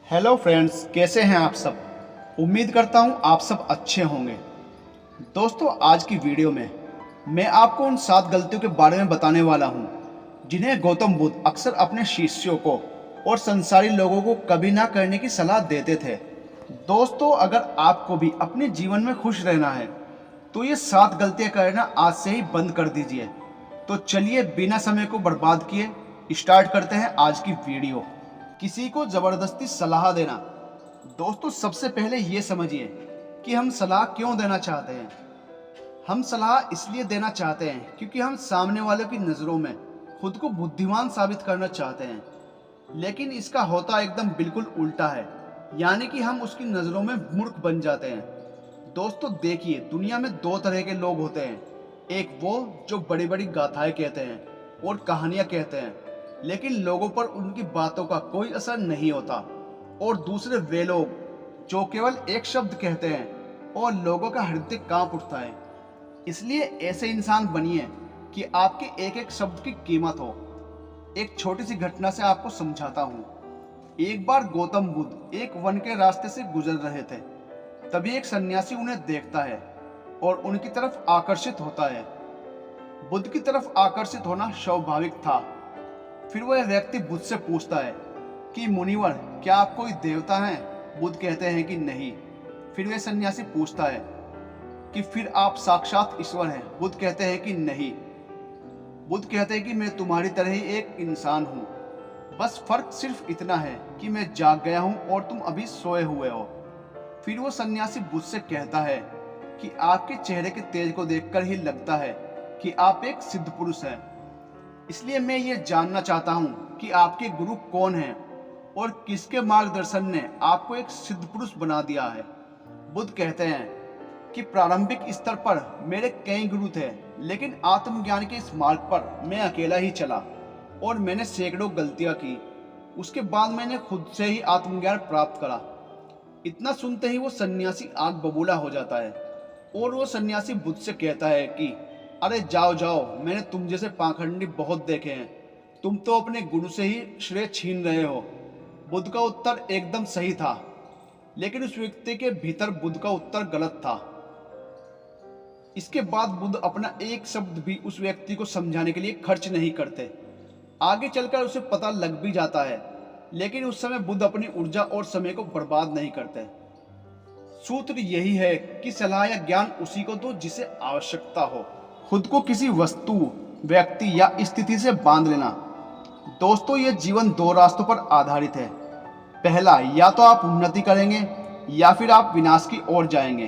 Hello friends, कैसे हैं आप सब। उम्मीद करता हूं आप सब अच्छे होंगे। दोस्तों, आज की वीडियो में मैं आपको उन 7 गलतियों के बारे में बताने वाला हूं जिन्हें गौतम बुद्ध अक्सर अपने शिष्यों को और संसारी लोगों को कभी ना करने की सलाह देते थे। दोस्तों, अगर आपको भी अपने जीवन में खुश रहना है तो ये 7 गलतियां करना आज से ही बंद कर दीजिए। तो चलिए बिना समय को बर्बाद किए स्टार्ट करते हैं आज की वीडियो। किसी को जबरदस्ती सलाह देना। दोस्तों, सबसे पहले ये समझिए कि हम सलाह क्यों देना चाहते हैं। हम सलाह इसलिए देना चाहते हैं क्योंकि हम सामने वाले की नज़रों में खुद को बुद्धिमान साबित करना चाहते हैं, लेकिन इसका होता एकदम बिल्कुल उल्टा है, यानी कि हम उसकी नज़रों में मूर्ख बन जाते हैं। दोस्तों देखिए, दुनिया में 2 तरह के लोग होते हैं। एक वो जो बड़ी बड़ी गाथाएं कहते हैं और कहानियां कहते हैं, लेकिन लोगों पर उनकी बातों का कोई असर नहीं होता, और दूसरे वे लोग जो केवल एक शब्द कहते हैं और लोगों का हृदय कांप उठता है। इसलिए ऐसे इंसान बनिए कि आपके एक एक शब्द की कीमत हो। एक छोटी सी घटना से आपको समझाता हूँ। एक बार गौतम बुद्ध एक वन के रास्ते से गुजर रहे थे। तभी एक सन्यासी उन्हें देखता है और उनकी तरफ आकर्षित होता है। बुद्ध की तरफ आकर्षित होना स्वाभाविक था। फिर वह व्यक्ति बुद्ध से पूछता है कि मुनिवर, क्या आप कोई देवता हैं? बुद्ध कहते हैं कि नहीं। फिर वह सन्यासी पूछता है कि फिर आप साक्षात ईश्वर हैं? बुद्ध कहते हैं कि नहीं। बुद्ध कहते हैं कि मैं तुम्हारी तरह ही एक इंसान हूँ, बस फर्क सिर्फ इतना है कि मैं जाग गया हूँ और तुम अभी सोए हुए हो। फिर वो सन्यासी बुद्ध से कहता है कि आपके चेहरे के तेज को देखकर ही लगता है कि आप एक सिद्ध पुरुष हैं। इसलिए मैं ये जानना चाहता हूँ कि आपके गुरु कौन हैं और किसके मार्गदर्शन ने आपको एक सिद्ध पुरुष बना दिया है। बुद्ध कहते हैं कि प्रारंभिक स्तर पर मेरे कई गुरु थे, लेकिन आत्मज्ञान के इस मार्ग पर मैं अकेला ही चला और मैंने सैकड़ों गलतियाँ की। उसके बाद मैंने खुद से ही आत्मज्ञान प्राप्त करा। इतना सुनते ही वो सन्यासी आग बबूला हो जाता है और वो सन्यासी बुद्ध से कहता है कि अरे जाओ जाओ, मैंने तुम जैसे पाखंडी बहुत देखे हैं, तुम तो अपने गुरु से ही श्रेय छीन रहे हो। बुद्ध का उत्तर एकदम सही था, लेकिन उस व्यक्ति के भीतर बुद्ध का उत्तर गलत था। इसके बाद बुद्ध अपना एक शब्द भी उस व्यक्ति को समझाने के लिए खर्च नहीं करते। आगे चलकर उसे पता लग भी जाता है, लेकिन उस समय बुद्ध अपनी ऊर्जा और समय को बर्बाद नहीं करते। सूत्र यही है कि सलाह या ज्ञान उसी को दो जिसे आवश्यकता हो। खुद को किसी वस्तु, व्यक्ति या स्थिति से बांध लेना। दोस्तों, ये जीवन 2 रास्तों पर आधारित है। पहला, या तो आप उन्नति करेंगे या फिर आप विनाश की ओर जाएंगे।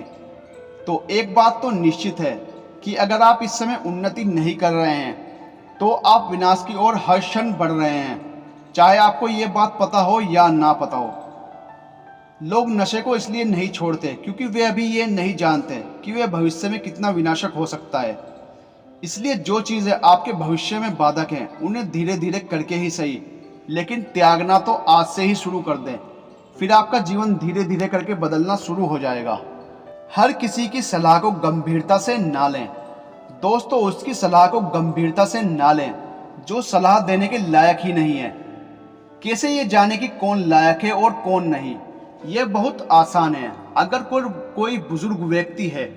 तो एक बात तो निश्चित है कि अगर आप इस समय उन्नति नहीं कर रहे हैं तो आप विनाश की ओर हर क्षण बढ़ रहे हैं, चाहे आपको ये बात पता हो या ना पता हो। लोग नशे को इसलिए नहीं छोड़ते क्योंकि वे अभी ये नहीं जानते कि वे भविष्य में कितना विनाशक हो सकता है। इसलिए जो चीज़ें आपके भविष्य में बाधक हैं उन्हें धीरे धीरे करके ही सही, लेकिन त्यागना तो आज से ही शुरू कर दें। फिर आपका जीवन धीरे धीरे करके बदलना शुरू हो जाएगा। हर किसी की सलाह को गंभीरता से ना लें। दोस्तों, उसकी सलाह को गंभीरता से ना लें जो सलाह देने के लायक ही नहीं है। कैसे ये जाने कि कौन लायक है और कौन नहीं? यह बहुत आसान है। अगर कोई बुजुर्ग व्यक्ति है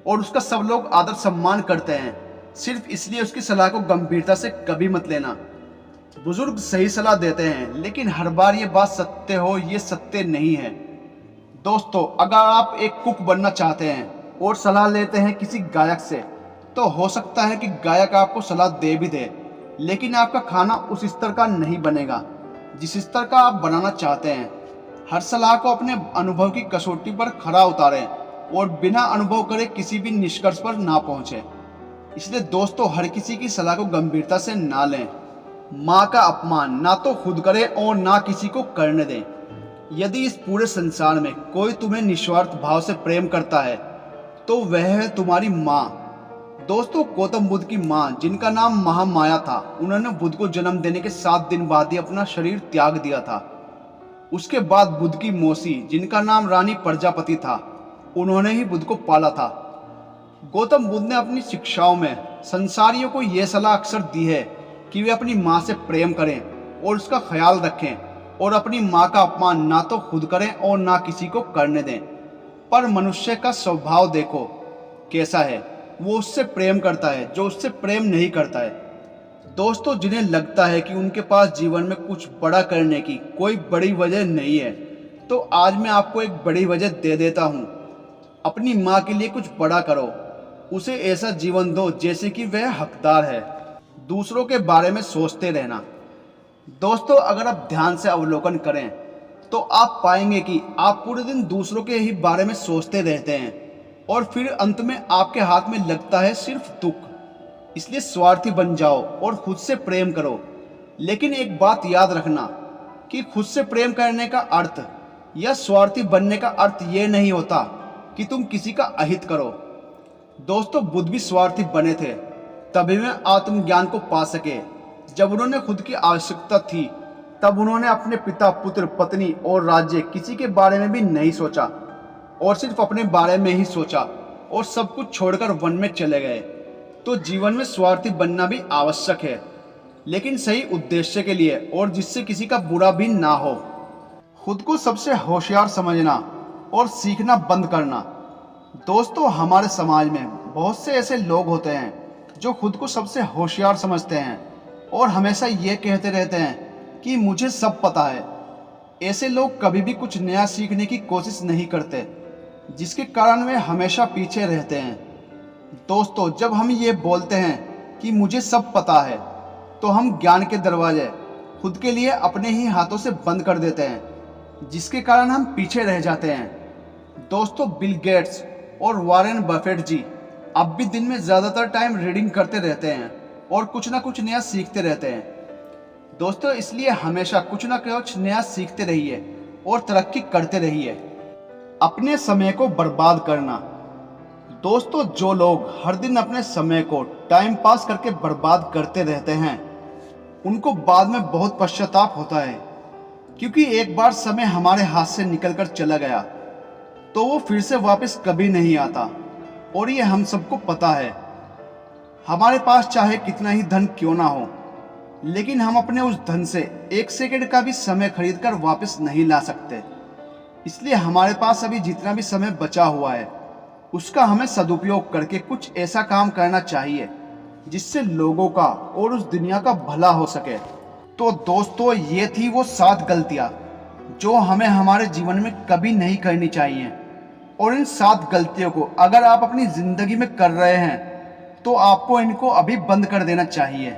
और उसका सब लोग आदर सम्मान करते हैं, सिर्फ इसलिए उसकी सलाह को गंभीरता से कभी मत लेना। बुजुर्ग सही सलाह देते हैं, लेकिन हर बार ये बात सत्य हो ये सत्य नहीं है। दोस्तों, अगर आप एक कुक बनना चाहते हैं और सलाह लेते हैं किसी गायक से, तो हो सकता है कि गायक आपको सलाह दे भी दे, लेकिन आपका खाना उस स्तर का नहीं बनेगा जिस स्तर का आप बनाना चाहते हैं। हर सलाह को अपने अनुभव की कसौटी पर खरा उतारें और बिना अनुभव करे किसी भी निष्कर्ष पर ना पहुंचे। इसलिए दोस्तों, हर किसी की सलाह को गंभीरता से ना लें। माँ का अपमान ना तो खुद करें और ना किसी को करने दें। यदि इस पूरे संसार में कोई तुम्हें निस्वार्थ भाव से प्रेम करता है तो वह है तुम्हारी माँ। दोस्तों, गौतम बुद्ध की माँ, जिनका नाम महामाया था, उन्होंने बुद्ध को जन्म देने के 7 दिन बाद ही अपना शरीर त्याग दिया था। उसके बाद बुद्ध की मौसी, जिनका नाम रानी प्रजापति था, उन्होंने ही बुद्ध को पाला था। गौतम बुद्ध ने अपनी शिक्षाओं में संसारियों को यह सलाह अक्सर दी है कि वे अपनी माँ से प्रेम करें और उसका ख्याल रखें और अपनी माँ का अपमान ना तो खुद करें और ना किसी को करने दें। पर मनुष्य का स्वभाव देखो कैसा है, वो उससे प्रेम करता है जो उससे प्रेम नहीं करता है। दोस्तों, जिन्हें लगता है कि उनके पास जीवन में कुछ बड़ा करने की कोई बड़ी वजह नहीं है, तो आज मैं आपको एक बड़ी वजह दे देता हूँ। अपनी माँ के लिए कुछ बड़ा करो, उसे ऐसा जीवन दो जैसे कि वह हकदार है। दूसरों के बारे में सोचते रहना। दोस्तों, अगर आप ध्यान से अवलोकन करें तो आप पाएंगे कि आप पूरे दिन दूसरों के ही बारे में सोचते रहते हैं और फिर अंत में आपके हाथ में लगता है सिर्फ दुख। इसलिए स्वार्थी बन जाओ और खुद से प्रेम करो। लेकिन एक बात याद रखना कि खुद से प्रेम करने का अर्थ या स्वार्थी बनने का अर्थ ये नहीं होता कि तुम किसी का अहित करो। दोस्तों, बुद्ध भी स्वार्थी बने थे, तभी वे आत्मज्ञान को पा सके। जब उन्होंने खुद की आवश्यकता थी तब उन्होंने अपने पिता, पुत्र, पत्नी और राज्य किसी के बारे में भी नहीं सोचा और सिर्फ अपने बारे में ही सोचा और सब कुछ छोड़कर वन में चले गए। तो जीवन में स्वार्थी बनना भी आवश्यक है, लेकिन सही उद्देश्य के लिए और जिससे किसी का बुरा भी ना हो। खुद को सबसे होशियार समझना और सीखना बंद करना। दोस्तों, हमारे समाज में बहुत से ऐसे लोग होते हैं जो खुद को सबसे होशियार समझते हैं और हमेशा ये कहते रहते हैं कि मुझे सब पता है। ऐसे लोग कभी भी कुछ नया सीखने की कोशिश नहीं करते, जिसके कारण वे हमेशा पीछे रहते हैं। दोस्तों, जब हम ये बोलते हैं कि मुझे सब पता है, तो हम ज्ञान के दरवाजे खुद के लिए अपने ही हाथों से बंद कर देते हैं, जिसके कारण हम पीछे रह जाते हैं। दोस्तों, बिल गेट्स और वॉरेन बफेट जी अब भी दिन में ज़्यादातर टाइम रीडिंग करते रहते हैं और कुछ ना कुछ नया सीखते रहते हैं। दोस्तों, इसलिए हमेशा कुछ ना कुछ नया सीखते रहिए और तरक्की करते रहिए। अपने समय को बर्बाद करना। दोस्तों, जो लोग हर दिन अपने समय को टाइम पास करके बर्बाद करते रहते हैं, उनको बाद में बहुत पश्चाताप होता है, क्योंकि एक बार समय हमारे हाथ से निकलकर चला गया तो वो फिर से वापस कभी नहीं आता और ये हम सबको पता है। हमारे पास चाहे कितना ही धन क्यों ना हो, लेकिन हम अपने उस धन से एक सेकंड का भी समय खरीदकर वापस नहीं ला सकते। इसलिए हमारे पास अभी जितना भी समय बचा हुआ है, उसका हमें सदुपयोग करके कुछ ऐसा काम करना चाहिए जिससे लोगों का और उस दुनिया का भला हो सके। तो दोस्तों, ये थी वो 7 गलतियां जो हमें हमारे जीवन में कभी नहीं करनी चाहिए। और इन 7 गलतियों को अगर आप अपनी जिंदगी में कर रहे हैं तो आपको इनको अभी बंद कर देना चाहिए।